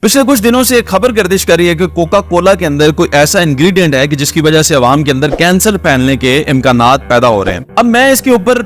पिछले कुछ दिनों से एक खबर गर्दिश कर रही है कि कोका कोला के अंदर कोई ऐसा इंग्रेडिएंट है कि जिसकी वजह से अवाम के अंदर कैंसर फैलने के इम्कानात पैदा हो रहे हैं। अब मैं इसके ऊपर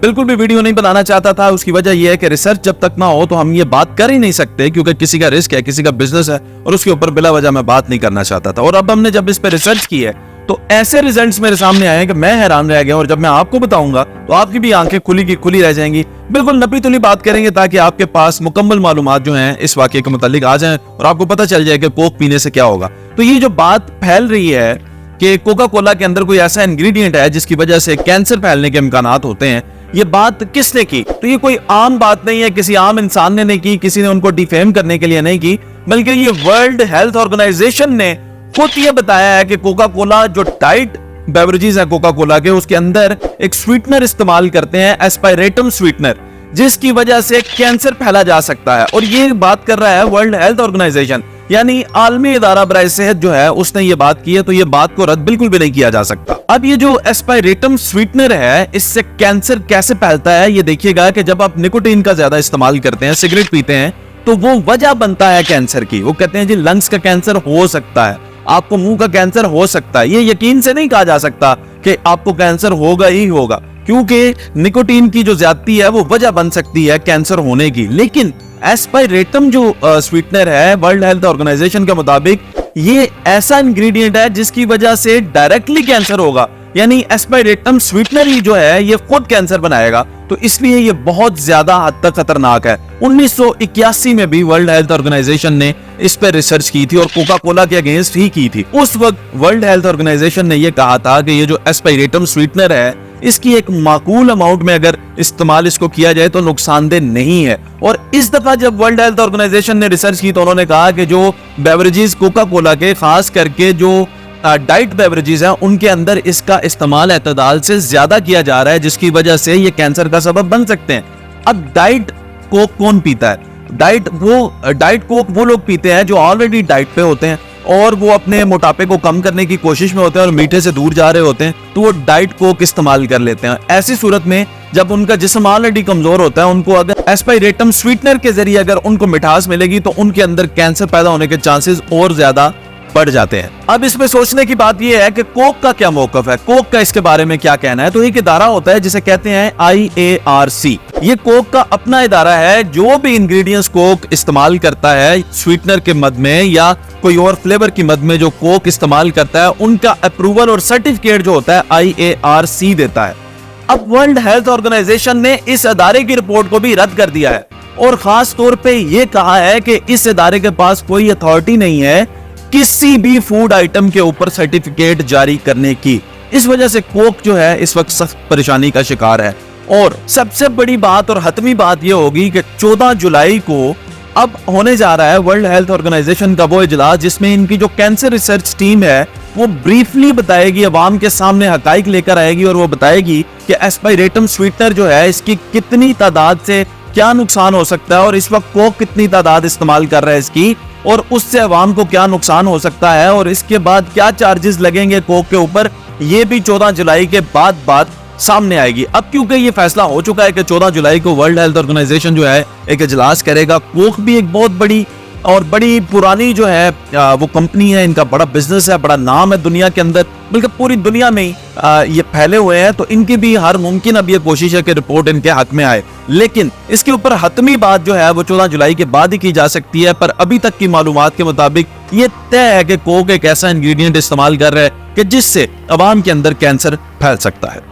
बिल्कुल भी वीडियो नहीं बनाना चाहता था। उसकी वजह यह है कि रिसर्च जब तक ना हो तो हम ये बात कर ही नहीं सकते, क्योंकि किसी का रिस्क है, किसी का बिजनेस है और उसके ऊपर बिला वजह मैं बात नहीं करना चाहता था। और अब हमने जब इस पर रिसर्च की है तो ऐसे रिजल्ट्स मेरे सामने आए हैं कि मैं हैरान रह गया। और जब मैं आपको बताऊंगा तो आपकी भी आंखें खुली की खुली रह जाएंगी। बिल्कुल नपी तुली बात करेंगे ताकि आपके पास मुकम्मल मालूमात जो हैं इस वाकये के मुतालिक आ जाएं और आपको पता चल जाए कि कोक पीने से क्या होगा। तो ये जो बात फैल रही है कि कोका कोला के अंदर कोई ऐसा इंग्रेडिएंट है जिसकी वजह से कैंसर फैलने के इम्कानात होते हैं, ये बात किसने की? तो ये कोई आम बात नहीं है, किसी आम इंसान ने नहीं की, किसी ने उनको डिफेम करने के लिए नहीं की, बल्कि ये वर्ल्ड हेल्थ ऑर्गेनाइजेशन ने खुद ये बताया है कि कोका कोला जो डाइट बेवरेजेस है कोका कोला के, उसके अंदर एक स्वीटनर इस्तेमाल करते हैं, एस्पायरेटम स्वीटनर, जिसकी वजह से कैंसर फैला जा सकता है। और ये बात कर रहा है वर्ल्ड हेल्थ ऑर्गेनाइजेशन, यानी आलमी इदारा बराए सेहत जो है उसने ये बात की है। तो ये बात को रद्द बिल्कुल भी नहीं किया जा सकता। अब ये जो एस्पायरेटम स्वीटनर है, इससे कैंसर कैसे फैलता है ये देखिएगा कि जब आप निकोटीन का ज्यादा इस्तेमाल करते हैं, सिगरेट पीते हैं, तो वो वजह बनता है कैंसर की। वो कहते हैं जी लंग्स का कैंसर हो सकता है, आपको मुंह का कैंसर हो सकता है। ये यकीन से नहीं कहा जा सकता कि आपको कैंसर होगा ही होगा, क्योंकि निकोटीन की जो ज्यादती है वो वजह बन सकती है कैंसर होने की। लेकिन एस्पायरेटम जो स्वीटनर है वर्ल्ड हेल्थ ऑर्गेनाइजेशन के मुताबिक ये ऐसा इंग्रेडिएंट है जिसकी वजह से डायरेक्टली कैंसर होगा, यानी एस्पायरेटम स्वीटनर ही जो है ये खुद कैंसर बनाएगा। तो इसलिए ये बहुत ज्यादा हद तक खतरनाक है। 1981 में भी वर्ल्ड हेल्थ ऑर्गेनाइजेशन ने इस पर रिसर्च की थी और कोका कोला के अगेंस्ट ही की थी। उस वक्त वर्ल्ड हेल्थ ऑर्गेनाइजेशन ने यह कहा था कि ये जो एस्पायरेटम स्वीटनर है इसकी एक माकूल अमाउंट में अगर इस्तेमाल इसको किया जाए तो नुकसानदेह नहीं है। और इस दफा जब वर्ल्ड हेल्थ ऑर्गेनाइजेशन ने रिसर्च की तो उन्होंने कहा कि जो बेवरेजेस कोका कोला के, खास करके जो डाइट बेवरेजेस हैं, उनके अंदर इसका इस्तेमाल एतदाल से ज्यादा किया जा रहा है, जिसकी वजह से ये कैंसर का सबब बन सकते हैं। अब डाइट कोक कौन पीता है? डाइट कोक वो लोग पीते हैं जो ऑलरेडी डाइट पे होते हैं और वो अपने मोटापे को कम करने की कोशिश में होते हैं और मीठे से दूर जा रहे होते हैं, तो वो डाइट कोक इस्तेमाल कर लेते हैं। ऐसी सूरत में जब उनका जिस्म ऑलरेडी कमजोर होता है, उनको अगर एस्पायरेटम स्वीटनर के जरिए अगर उनको मिठास मिलेगी तो उनके अंदर कैंसर पैदा होने के चांसेस और ज्यादा बढ़ जाते हैं। अब इसमें सोचने की बात यह है कि कोक का क्या मौकफ है, कोक का इसके बारे में क्या कहना है। तो एक इदारा होता है जिसे कहते हैं IARC। ये कोक का अपना इदारा है। जो भी इंग्रेडिएंट्स कोक इस्तेमाल करता है स्वीटनर के मद में या कोई और फ्लेवर की मद में जो कोक इस्तेमाल करता है, उनका अप्रूवल और सर्टिफिकेट जो होता है IARC देता है। अब वर्ल्ड हेल्थ ऑर्गेनाइजेशन ने इस अदारे की रिपोर्ट को भी रद्द कर दिया है और खास तौर पर यह कहा है कि इस इदारे के पास कोई अथॉरिटी नहीं है किसी भी फूड आइटम के ऊपर सर्टिफिकेट जारी करने की। इस वजह से कोक जो है इस वक्त सख्त परेशानी का शिकार है। और सबसे बड़ी बात और हतमी बात यह होगी कि 14 जुलाई को अब होने जा रहा है वर्ल्ड हेल्थ ऑर्गेनाइजेशन का वो इजलास जिसमें इनकी जो कैंसर रिसर्च टीम है वो ब्रीफली बताएगी, अवाम के सामने हकाइक लेकर आएगी और वो बताएगी कि एस्पायरेटम स्वीटनर जो है इसकी कितनी तादाद से क्या नुकसान हो सकता है और इस वक्त कोक कितनी तादाद इस्तेमाल कर रहा है इसकी, और उससे अवाम को क्या नुकसान हो सकता है और इसके बाद क्या चार्जेस लगेंगे कोक के ऊपर। ये भी 14 जुलाई के बाद बात सामने आएगी। अब क्योंकि ये फैसला हो चुका है कि 14 जुलाई को वर्ल्ड हेल्थ ऑर्गेनाइजेशन जो है एक इजलास करेगा। कोक भी एक बहुत बड़ी और बड़ी पुरानी जो है वो कंपनी है, इनका बड़ा बिजनेस है, बड़ा नाम है दुनिया के अंदर, बल्कि पूरी दुनिया में ही ये फैले हुए हैं। तो इनकी भी हर मुमकिन अब ये कोशिश है कि रिपोर्ट इनके हक में आए, लेकिन इसके ऊपर हतमी बात जो है वो 14 जुलाई के बाद ही की जा सकती है। पर अभी तक की मालूमात के मुताबिक ये तय है कि कोक एक ऐसा इंग्रेडिएंट इस्तेमाल कर रहा है कि जिससे अवाम के अंदर कैंसर फैल सकता है।